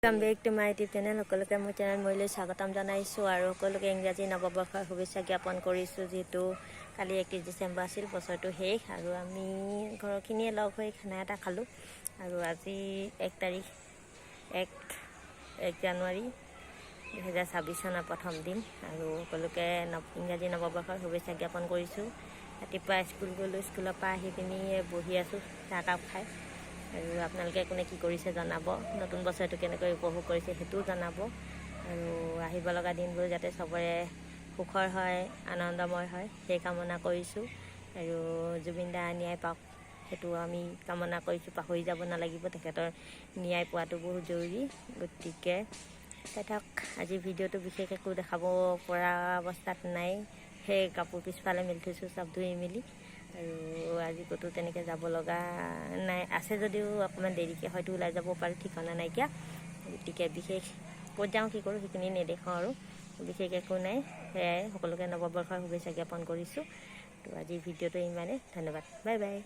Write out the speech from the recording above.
Welcome back to my YouTube channel. সকলোকে মোৰ channel মইলৈ স্বাগতম জনাইছো আৰু সকলোকে ইংৰাজী নৱবৰ্ষৰ শুভেচ্ছা জ্ঞাপন কৰিছো যেহেতু কালি 31 ডিসেম্বৰ আছিল বছৰটো শেষ আৰু আমি ঘৰখিনিয়ে লগ হৈ খানা এটা খালো আৰু আজি 1 তাৰিখ 1 জানুৱাৰী 2026 চনৰ প্ৰথম দিন আৰু সকলোকে ইংৰাজী নৱবৰ্ষৰ শুভেচ্ছা জ্ঞাপন কৰিছো ৰাতিপুৱা স্কুল গলো স্কুলৰ পৰা আহি পিনি বহি আছো চাহ কাপ খাই আৰু আপোনালোকে কোনে কি কৰিছে জনাব নতুন বছৰটো কেনেকৈ উপভোগ কৰিছে হেতু জনাব আৰু আহিব লগা দিনবোৰ যাতে সবৰে সুখৰ হয় আনন্দময় হয় সেই কামনা কৰিছো আৰু জুবিন দা ন্যায় পাওক হেতু আমি কামনা কৰিছো পাহৰি যাব নালাগিব তেখেতৰ ন্যায় পোৱাটো বহুত জৰুৰী গতিকে সেটাক আজি ভিডিওটো বিশেষ একো দেখাব পৰা অৱস্থাত নাই সেই কাপোৰ পিছফালে মেলি থৈছো সব ধুই মেলি আৰু আজি কতো তেনেকে যাব লগা নাই আছে যদিও অকমান দেৰিকে হয়তো ওলাই যাব পাৰি ঠিকনা নাই কিয়া গতিকে বিশেষ ক'ত যাওঁ কি কৰো সেইখিনি নেদেখাও আৰু বিশেষ একো নাই সেয়াই সকলোকে নৱবৰ্ষৰ শুভেচ্ছা জ্ঞাপন কৰিছো তো আজি ভিডিওটো ইমানে ধন্যবাদ বাই বাই